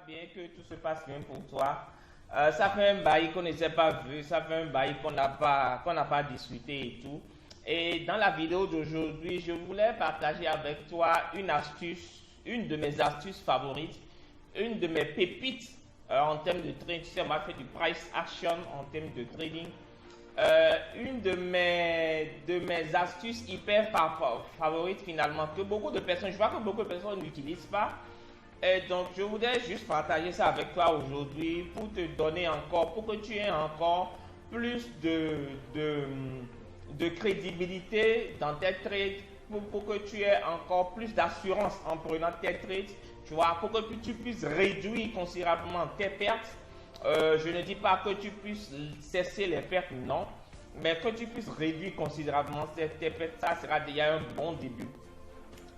bien, que tout se passe bien pour toi. Ça fait un bail qu'on ne s'est pas vu, ça fait un bail qu'on n'a pas discuté et tout. Et dans la vidéo d'aujourd'hui, je voulais partager avec toi une astuce, une de mes astuces favorites, une de mes pépites en termes de trading. Tu sais, moi, je fais du price action en termes de trading. Une de mes astuces hyper favorites finalement, que beaucoup de personnes, je vois que beaucoup de personnes n'utilisent pas. Et donc, je voudrais juste partager ça avec toi aujourd'hui pour te donner encore, pour que tu aies encore plus de crédibilité dans tes trades, pour que tu aies encore plus d'assurance en prenant tes trades, tu vois, pour que tu puisses réduire considérablement tes pertes. Je ne dis pas que tu puisses cesser les pertes, non, mais que tu puisses réduire considérablement tes pertes, ça sera déjà un bon début.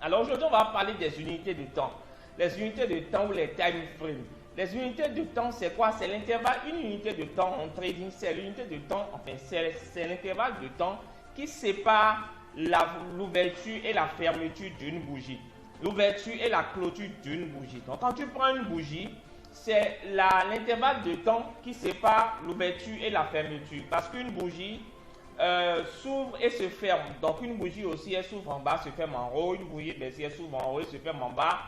Alors aujourd'hui, on va parler des unités de temps. Les unités de temps ou les time frames. Les unités de temps, c'est quoi? C'est l'intervalle. Une unité de temps en trading, c'est l'unité de temps, enfin, c'est l'intervalle de temps qui sépare l'ouverture et la fermeture d'une bougie. L'ouverture et la clôture d'une bougie. Donc, quand tu prends une bougie, c'est l'intervalle de temps qui sépare l'ouverture et la fermeture. Parce qu'une bougie s'ouvre et se ferme. Donc, une bougie aussi, elle s'ouvre en bas, se ferme en haut. Une bougie, si elle s'ouvre en haut, elle se ferme en bas.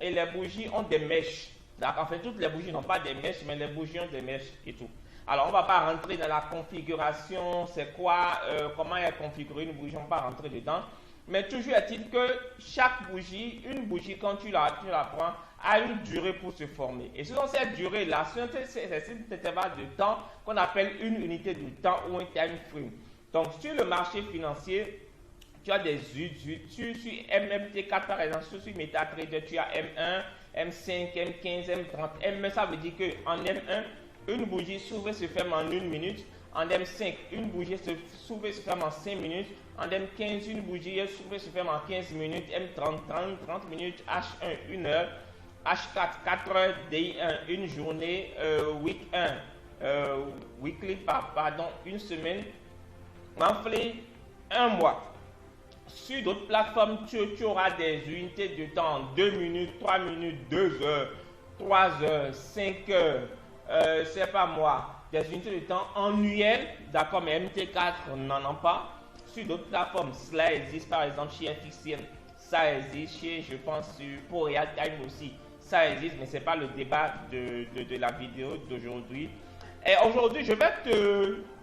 Et les bougies ont des mèches. Enfin, toutes les bougies n'ont pas des mèches, mais les bougies ont des mèches et tout. Alors, on ne va pas rentrer dans la configuration, c'est quoi, comment est configurée une bougie, on ne va pas rentrer dedans. Mais toujours est-il que chaque bougie, une bougie, quand tu la prends, a une durée pour se former. Et selon cette durée-là, c'est cet intervalle de temps qu'on appelle une unité de temps ou un time frame. Donc, sur le marché financier, tu as des sur MMT4 par exemple, sur MetaTrader, tu as M1, M5, M15, M30. M1, ça veut dire qu'en M1, une bougie s'ouvre et se ferme en 1 minute. En M5, une bougie s'ouvre et se ferme en 5 minutes. En M15, une bougie s'ouvre et se ferme en 15 minutes. M30, 30 minutes. H1, 1 heure. H4, 4 heures. DI1, une journée. Week 1, weekly, pardon, une semaine. Monthly, un mois. Sur d'autres plateformes, tu auras des unités de temps en 2 minutes, 3 minutes, 2 heures, 3 heures, 5 heures, c'est pas moi. Des unités de temps annuelles, d'accord, mais MT4 n'en a pas. Sur d'autres plateformes, cela existe par exemple chez FXCM, ça existe chez, je pense, pour Real Time aussi, ça existe, mais ce n'est pas le débat de la vidéo d'aujourd'hui. Et aujourd'hui, je vais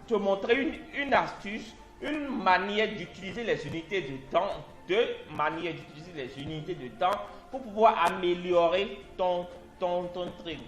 te montrer une astuce, une manière d'utiliser les unités de temps, deux manières d'utiliser les unités de temps pour pouvoir améliorer ton trade.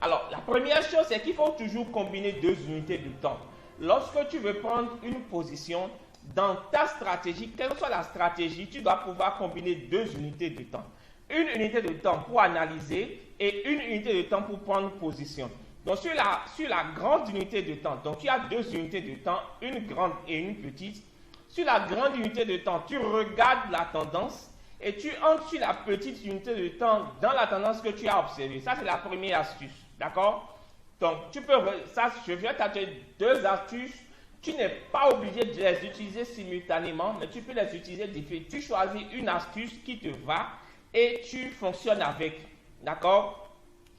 Alors, la première chose, c'est qu'il faut toujours combiner deux unités de temps. Lorsque tu veux prendre une position dans ta stratégie, quelle que soit la stratégie, tu dois pouvoir combiner deux unités de temps. Une unité de temps pour analyser et une unité de temps pour prendre position. Donc, sur la grande unité de temps, donc tu as deux unités de temps, une grande et une petite. Sur la grande unité de temps, tu regardes la tendance et tu entres sur la petite unité de temps dans la tendance que tu as observée. Ça, c'est la première astuce. D'accord? Donc, je vais t'apporter deux astuces. Tu n'es pas obligé de les utiliser simultanément, mais tu peux les utiliser différemment. Tu choisis une astuce qui te va et tu fonctionnes avec. D'accord?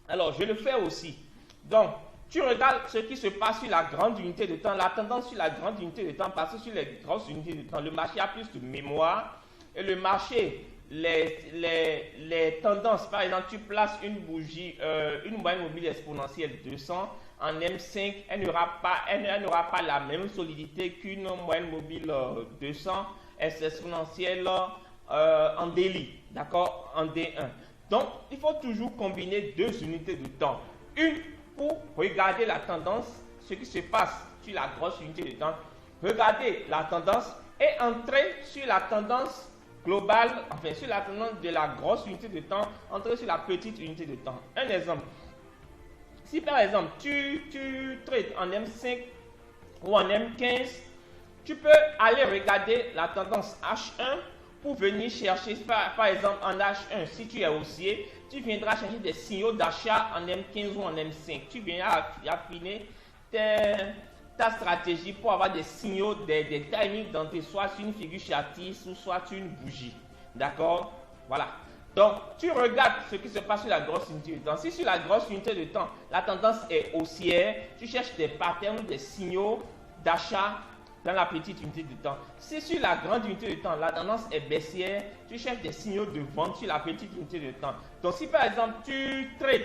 Alors, je le fais aussi. Donc, tu regardes ce qui se passe sur la grande unité de temps, la tendance sur la grande unité de temps, parce que sur les grosses unités de temps, le marché a plus de mémoire. Et le marché, les tendances, par exemple, tu places une bougie, une moyenne mobile exponentielle 200 en M5, elle n'aura pas la même solidité qu'une moyenne mobile 200 exponentielle en daily, d'accord, en D1. Donc, il faut toujours combiner deux unités de temps. Une pour regarder la tendance, ce qui se passe sur la grosse unité de temps, regarder la tendance et entrer sur la tendance globale, enfin sur la tendance de la grosse unité de temps, entrer sur la petite unité de temps. Un exemple, si par exemple tu trades en M5 ou en M15, tu peux aller regarder la tendance H1 pour venir chercher, par exemple en H1, si tu es haussier, tu viendras chercher des signaux d'achat en M15 ou en M5. Tu viendras affiner ta stratégie pour avoir des signaux, des timings dans soit sur une figure châtisse ou soit sur une bougie. D'accord? Voilà. Donc, tu regardes ce qui se passe sur la grosse unité de temps. Si sur la grosse unité de temps, la tendance est haussière, tu cherches des patterns, des signaux d'achat dans la petite unité de temps. Si sur la grande unité de temps, la tendance est baissière, tu cherches des signaux de vente sur la petite unité de temps. Donc, si par exemple, tu trades,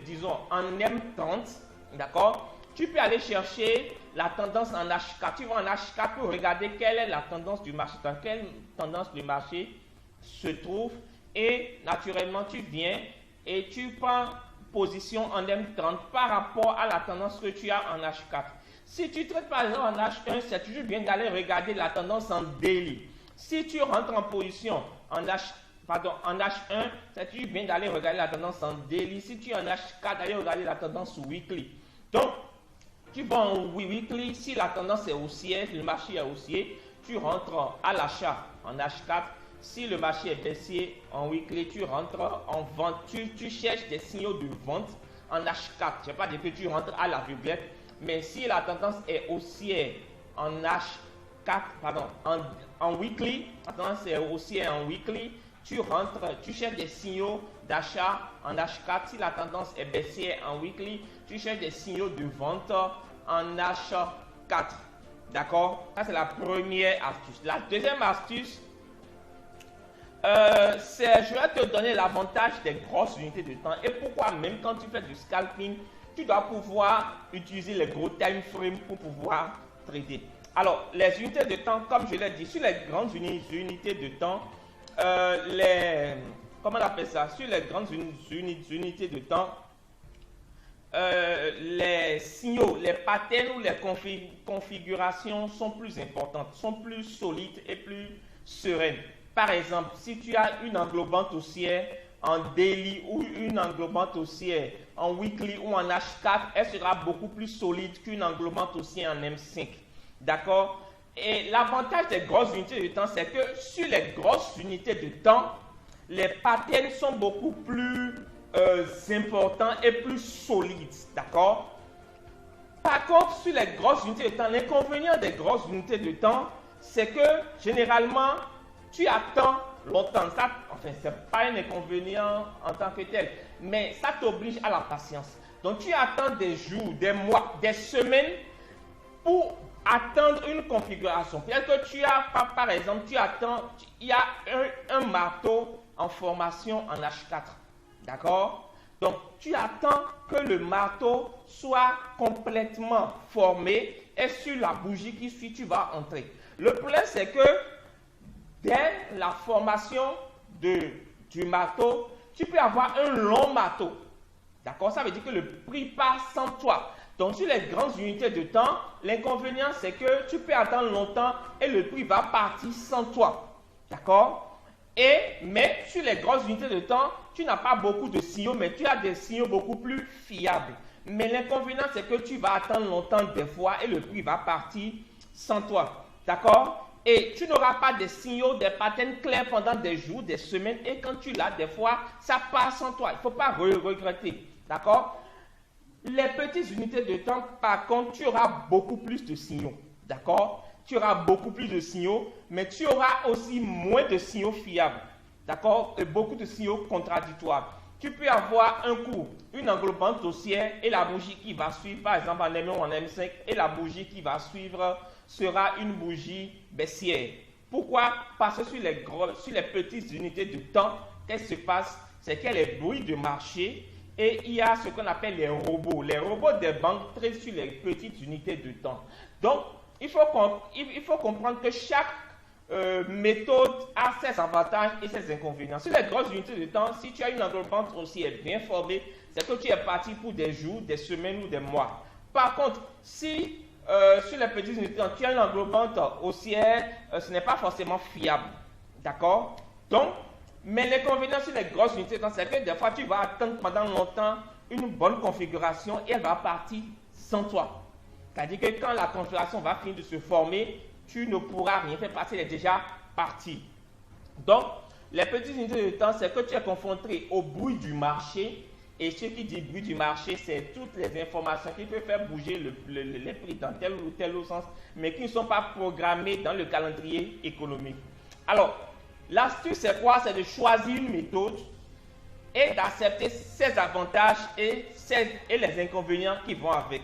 disons, en M30, d'accord, tu peux aller chercher la tendance en H4. Tu vas en H4 pour regarder quelle est la tendance du marché, dans quelle tendance le marché se trouve, et naturellement tu viens et tu prends position en M30 par rapport à la tendance que tu as en H4. Si tu traites par exemple en H1, c'est toujours bien d'aller regarder la tendance en daily. Si tu rentres en position en H1, c'est toujours bien d'aller regarder la tendance en daily. Si tu es en H4, d'aller regarder la tendance weekly. Donc, tu vas en weekly, si la tendance est haussière, le marché est haussier, tu rentres à l'achat en H4. Si le marché est baissier en weekly, tu rentres en vente. Tu cherches des signaux de vente en H4. Je ne sais pas dire que tu rentres à l'aveuglette, mais si la tendance est haussière en H4, en weekly, la tendance est haussière en weekly, tu rentres, tu cherches des signaux d'achat en H4. Si la tendance est baissière en weekly, tu cherches des signaux de vente en H4. D'accord? Ça, c'est la première astuce. La deuxième astuce, je vais te donner l'avantage des grosses unités de temps et pourquoi même quand tu fais du scalping, tu dois pouvoir utiliser les gros time frames pour pouvoir trader. Alors, les unités de temps, comme je l'ai dit, sur les grandes unités de temps, comment on appelle ça? Sur les grandes unités de temps, les signaux, les patterns ou les configurations sont plus importantes, sont plus solides et plus sereines. Par exemple, si tu as une englobante haussière en daily ou une englobante haussière en weekly ou en H4, elle sera beaucoup plus solide qu'une englobante haussière en M5. D'accord? Et l'avantage des grosses unités de temps, c'est que sur les grosses unités de temps, les patterns sont beaucoup plus importants et plus solides. D'accord? Par contre, sur les grosses unités de temps, l'inconvénient des grosses unités de temps, c'est que généralement, tu attends longtemps. Ça, enfin, ce n'est pas un inconvénient en tant que tel, mais ça t'oblige à la patience. Donc, tu attends des jours, des mois, des semaines pour attendre une configuration. Peut-être que tu as, par exemple, tu attends, il y a un marteau en formation en H4. D'accord? Donc, tu attends que le marteau soit complètement formé et sur la bougie qui suit, tu vas entrer. Le problème, c'est que dès la formation du marteau, tu peux avoir un long marteau. D'accord? Ça veut dire que le prix passe sans toi. Donc, sur les grandes unités de temps, l'inconvénient, c'est que tu peux attendre longtemps et le prix va partir sans toi. D'accord? Mais sur les grosses unités de temps, tu n'as pas beaucoup de signaux, mais tu as des signaux beaucoup plus fiables. Mais l'inconvénient, c'est que tu vas attendre longtemps des fois et le prix va partir sans toi. D'accord? Et tu n'auras pas des signaux, des patterns clairs pendant des jours, des semaines. Et quand tu l'as, des fois, ça passe sans toi. Il ne faut pas regretter. D'accord? Les petites unités de temps, par contre, tu auras beaucoup plus de signaux. D'accord? Tu auras beaucoup plus de signaux, mais tu auras aussi moins de signaux fiables. D'accord? Et beaucoup de signaux contradictoires. Tu peux avoir un coup, une englobante haussière et la bougie qui va suivre, par exemple en M1 ou en M5, et la bougie qui va suivre sera une bougie baissière. Pourquoi? Parce que sur les petites unités de temps, qu'est-ce qui se passe? C'est qu'il y a les bruits de marché et il y a ce qu'on appelle les robots. Les robots des banques traitent sur les petites unités de temps. Donc, il faut comprendre que chaque méthode a ses avantages et ses inconvénients. Sur les grosses unités de temps, si tu as une englobante haussière bien formée, c'est que tu es parti pour des jours, des semaines ou des mois. Par contre, si sur les petites unités de temps, tu as une englobante haussière, ce n'est pas forcément fiable. D'accord? Donc, mais l'inconvénient sur les grosses unités de temps, c'est que des fois, tu vas attendre pendant longtemps une bonne configuration et elle va partir sans toi. C'est-à-dire que quand la configuration va finir de se former, tu ne pourras rien faire parce qu'elle est déjà partie. Donc, les petites unités de temps, c'est que tu es confronté au bruit du marché. Et ce qui dit bruit du marché, c'est toutes les informations qui peuvent faire bouger les prix dans tel ou tel sens, mais qui ne sont pas programmées dans le calendrier économique. Alors, L'astuce, c'est quoi? C'est de choisir une méthode et d'accepter ses avantages et les inconvénients qui vont avec.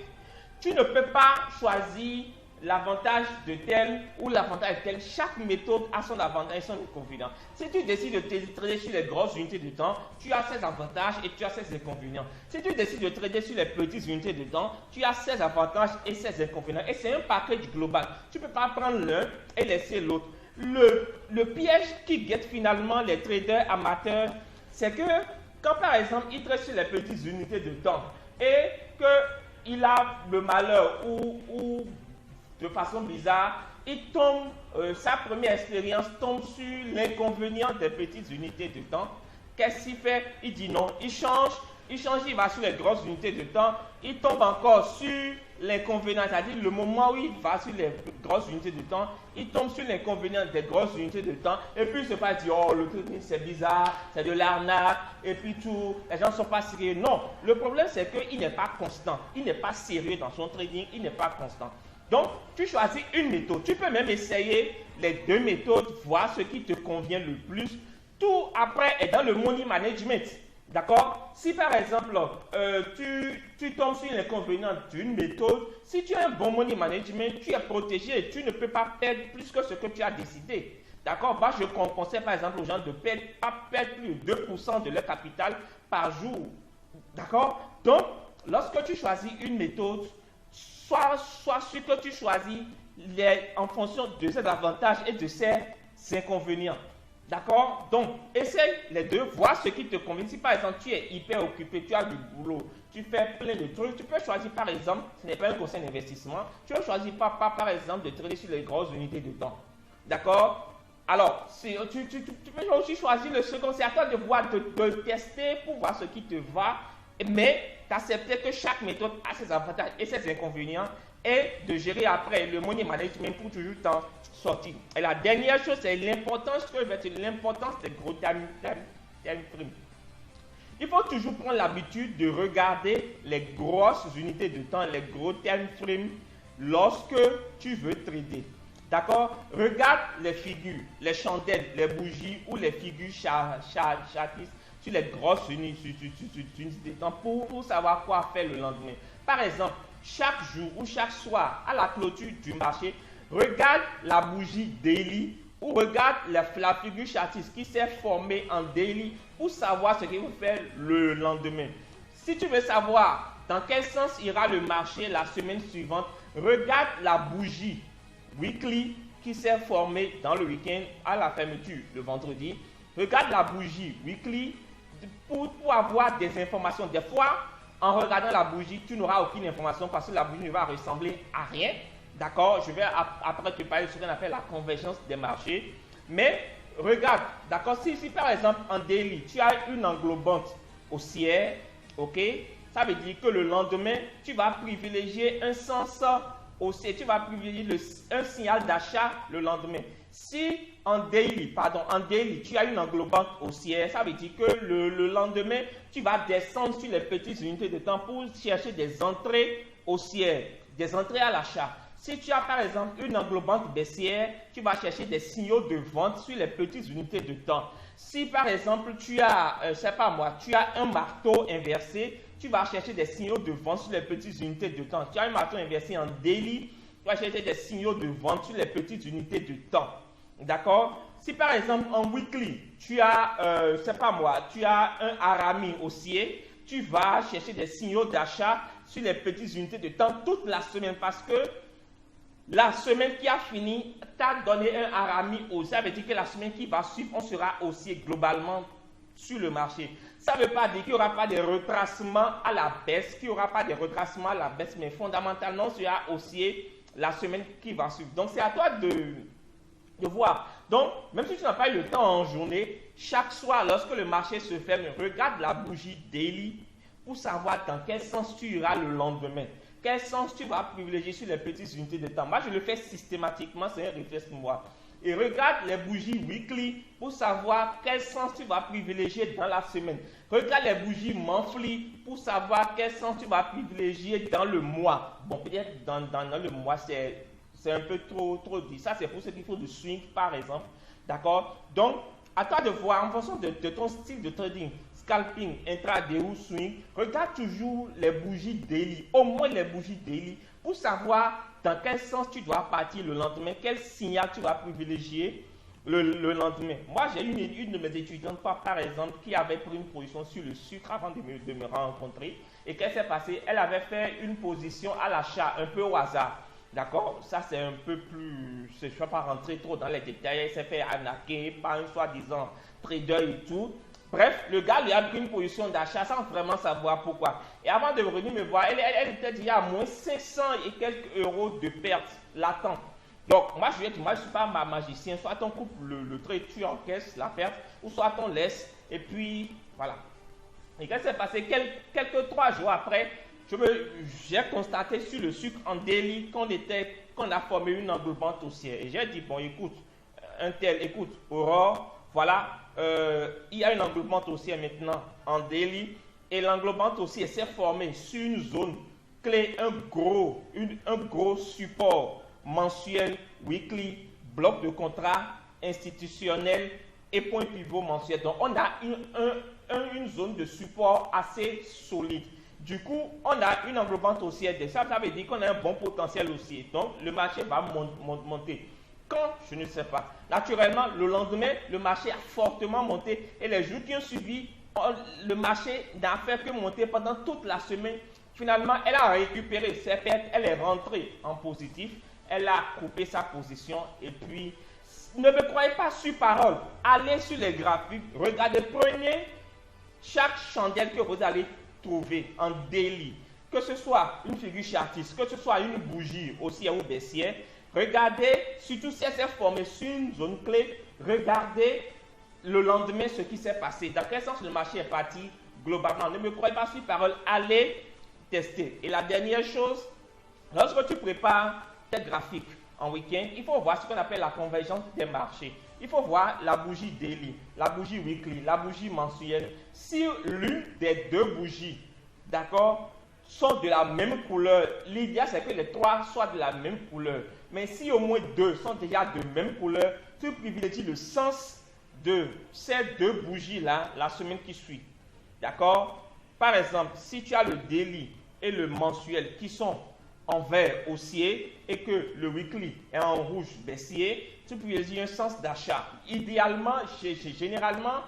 Tu ne peux pas choisir l'avantage de tel ou l'avantage de tel. Chaque méthode a son avantage et son inconvénient. Si tu décides de trader sur les grosses unités de temps, tu as ses avantages et tu as ses inconvénients. Si tu décides de trader sur les petites unités de temps, tu as ses avantages et ses inconvénients. Et c'est un package global. Tu ne peux pas prendre l'un et laisser l'autre. Le piège qui guette finalement les traders amateurs, c'est que quand par exemple il trade sur les petites unités de temps et qu'il a le malheur ou de façon bizarre, il tombe, sa première expérience tombe sur l'inconvénient des petites unités de temps. Qu'est-ce qu'il fait? Il dit non, il change, il va sur les grosses unités de temps, il tombe encore sur l'inconvénient, c'est-à-dire le moment où il va sur les grosses unités de temps, il tombe sur l'inconvénient des grosses unités de temps, et puis il se passe dire, oh, le trading c'est bizarre, c'est de l'arnaque, et puis tout, les gens ne sont pas sérieux. Non, le problème c'est qu'il n'est pas constant, il n'est pas sérieux dans son trading, il n'est pas constant. Donc, tu choisis une méthode. Tu peux même essayer les deux méthodes, voir ce qui te convient le plus. Tout après est dans le money management. D'accord? Si par exemple, tu tombes sur l'inconvénient d'une méthode, si tu as un bon money management, tu es protégé. Tu ne peux pas perdre plus que ce que tu as décidé. D'accord? Moi, je conseille par exemple aux gens de pas perdre plus de 2% de leur capital par jour. D'accord? Donc, lorsque tu choisis une méthode, sois sûr que tu choisis en fonction de ses avantages et de ses inconvénients. D'accord? Donc, essaye les deux, vois ce qui te convient. Si par exemple tu es hyper occupé, tu as du boulot, tu fais plein de trucs, tu peux choisir par exemple, ce n'est pas un conseil d'investissement, tu peux choisir par exemple de trader sur les grosses unités de temps. D'accord? Alors, tu peux aussi choisir le second, c'est à toi de voir, de tester pour voir ce qui te va, mais d'accepter que chaque méthode a ses avantages et ses inconvénients et de gérer après le money management pour toujours t'en sortir. Et la dernière chose, c'est l'importance des gros time frames. Il faut toujours prendre l'habitude de regarder les grosses unités de temps, les gros time frames lorsque tu veux trader. D'accord? Regarde les figures, les chandelles, les bougies ou les figures chartistes sur les grosses unités de temps pour savoir quoi faire le lendemain. Par exemple, chaque jour ou chaque soir à la clôture du marché, regarde la bougie daily ou regarde la figure chartiste qui s'est formée en daily pour savoir ce qu'il faut faire le lendemain. Si tu veux savoir dans quel sens ira le marché la semaine suivante, regarde la bougie weekly qui s'est formée dans le week-end à la fermeture le vendredi. Regarde la bougie weekly pour avoir des informations. Des fois, en regardant la bougie, tu n'auras aucune information parce que la bougie ne va ressembler à rien. D'accord? Je vais après te parler de ce qu'on appelle la convergence des marchés. Mais regarde, d'accord? Si par exemple en daily, tu as une englobante haussière, ok? Ça veut dire que le lendemain, tu vas privilégier un sens haussier, tu vas privilégier un signal d'achat le lendemain. Si en daily, tu as une englobante haussière, ça veut dire que le lendemain, tu vas descendre sur les petites unités de temps pour chercher des entrées haussières, des entrées à l'achat. Si tu as par exemple une englobante baissière, tu vas chercher des signaux de vente sur les petites unités de temps. Si par exemple tu as, tu as un marteau inversé, tu vas chercher des signaux de vente sur les petites unités de temps. Tu as un marteau inversé en daily, tu vas chercher des signaux de vente sur les petites unités de temps. D'accord? Si par exemple en weekly, tu as, tu as un harami haussier, tu vas chercher des signaux d'achat sur les petites unités de temps toute la semaine parce que la semaine qui a fini t'a donné un harami haussier. Ça veut dire que la semaine qui va suivre, on sera haussier globalement sur le marché. Ça ne veut pas dire qu'il n'y aura pas de retracement à la baisse, mais fondamentalement, on sera haussier la semaine qui va suivre. Donc, c'est à toi de voir. Donc, même si tu n'as pas eu le temps en journée, chaque soir, lorsque le marché se ferme, regarde la bougie daily pour savoir dans quel sens tu iras le lendemain. Quel sens tu vas privilégier sur les petites unités de temps. Moi, je le fais systématiquement, c'est un réflexe pour moi. Et regarde les bougies weekly pour savoir quel sens tu vas privilégier dans la semaine. Regarde les bougies monthly pour savoir quel sens tu vas privilégier dans le mois. Bon, peut-être dans le mois, c'est un peu trop dit. Ça, c'est pour ceux qui font du swing, par exemple. D'accord? Donc, À toi de voir en fonction de ton style de trading, scalping, intraday ou swing, regarde toujours les bougies daily, au moins les bougies daily, pour savoir dans quel sens tu dois partir le lendemain, quel signal tu vas privilégier le lendemain. Moi, j'ai une de mes étudiantes, par exemple, qui avait pris une position sur le sucre avant de me rencontrer. Et qu'est-ce qui s'est passé? Elle avait fait une position à l'achat, un peu au hasard. D'accord? Ça, c'est un peu plus... Je ne vais pas rentrer trop dans les détails. Elle s'est fait arnaquer par un soi-disant trader et tout. Bref, le gars lui a pris une position d'achat sans vraiment savoir pourquoi. Et avant de venir me voir, elle était déjà à moins 500 et quelques euros de pertes latentes. Donc, moi, je lui ai dit, moi, je ne suis pas magicien. Soit on coupe le trade, tu encaisses la perte, ou soit on laisse, et puis, voilà. Et qu'est-ce qui s'est passé? Quelques 3 jours après, j'ai constaté sur le sucre en daily qu'on a formé une englobante haussière. Et j'ai dit, bon, écoute, écoute, Aurore, voilà, il y a une englobante haussière maintenant en daily, et l'englobante haussière s'est formée sur une zone clé, un gros support mensuel, weekly, bloc de contrat institutionnel et point pivot mensuel. Donc, on a une zone de support assez solide. Du coup, on a une englobante haussière. Ça veut dire qu'on a un bon potentiel haussier. Donc, le marché va monter. Quand? Je ne sais pas. Naturellement, le lendemain, le marché a fortement monté. Et les jours qui ont suivi, le marché n'a fait que monter pendant toute la semaine. Finalement, elle a récupéré ses pertes. Elle est rentrée en positif. Elle a coupé sa position et puis, ne me croyez pas sur parole. Allez sur les graphiques, regardez, prenez chaque chandelle que vous allez trouver en daily, que ce soit une figure chartiste, que ce soit une bougie haussière ou baissière. Regardez, surtout si elle s'est formée sur une zone clé, regardez le lendemain ce qui s'est passé. Dans quel sens le marché est parti globalement. Ne me croyez pas sur parole, allez tester. Et la dernière chose, lorsque tu prépares tes graphiques en week-end, il faut voir ce qu'on appelle la convergence des marchés. Il faut voir la bougie daily, la bougie weekly, la bougie mensuelle. Si l'une des deux bougies, d'accord, sont de la même couleur, l'idéal c'est que les 3 soient de la même couleur. Mais si au moins 2 sont déjà de même couleur, tu privilégies le sens de ces 2 bougies-là la semaine qui suit. D'accord? Par exemple, si tu as le daily et le mensuel qui sont en vert haussier et que le weekly est en rouge baissier, tu privilégies un sens d'achat. Idéalement, généralement,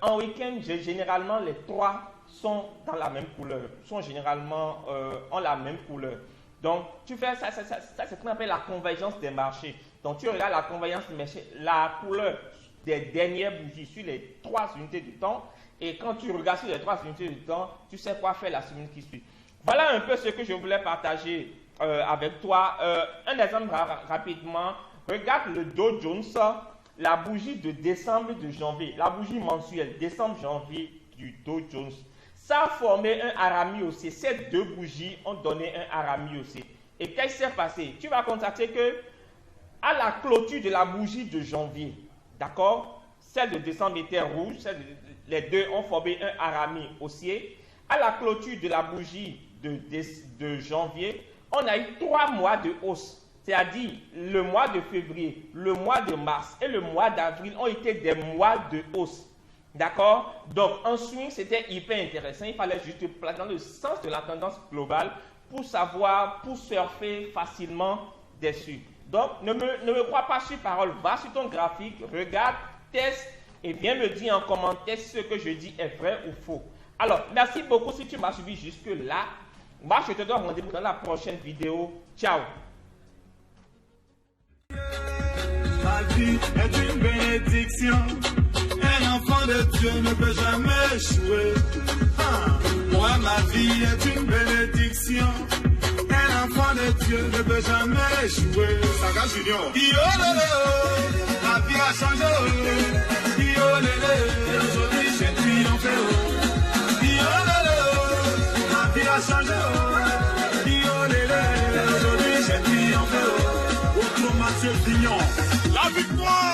en week-end, généralement, les 3 sont dans la même couleur, sont généralement en la même couleur. Donc, tu fais ça, c'est ce qu'on appelle la convergence des marchés. Donc, tu regardes la convergence des marchés, la couleur des dernières bougies sur les 3 unités du temps. Et quand tu regardes sur les 3 unités du temps, tu sais quoi faire la semaine qui suit. Voilà un peu ce que je voulais partager avec toi. Un exemple rapidement. Regarde le Dow Jones, la bougie de décembre de janvier, la bougie mensuelle décembre-janvier du Dow Jones. Ça a formé un harami haussier. Ces 2 bougies ont donné un harami haussier. Et qu'est-ce qui s'est passé? Tu vas constater que à la clôture de la bougie de janvier, d'accord, celle de décembre était rouge, les 2 ont formé un harami haussier. À la clôture de la bougie de janvier, on a eu 3 mois de hausse. C'est-à-dire le mois de février, le mois de mars et le mois d'avril ont été des mois de hausse. D'accord? Donc, en swing, c'était hyper intéressant. Il fallait juste placer dans le sens de la tendance globale pour savoir, pour surfer facilement dessus. Donc, ne me crois pas sur parole. Va sur ton graphique, regarde, teste et viens me dire en commentaire si ce que je dis est vrai ou faux. Alors, merci beaucoup si tu m'as suivi jusque-là. Moi, je te donne rendez-vous dans la prochaine vidéo. Ciao! Ma vie est une bénédiction. Un enfant de Dieu ne peut jamais échouer. Moi, ma vie est une bénédiction. Un enfant de Dieu ne peut jamais échouer. Saga Junior. La vie a changé. Aujourd'hui, j'ai triomphé. La vie a changé. Aujourd'hui, j'ai triomphé. Autrement, Mathieu Vignon. La victoire!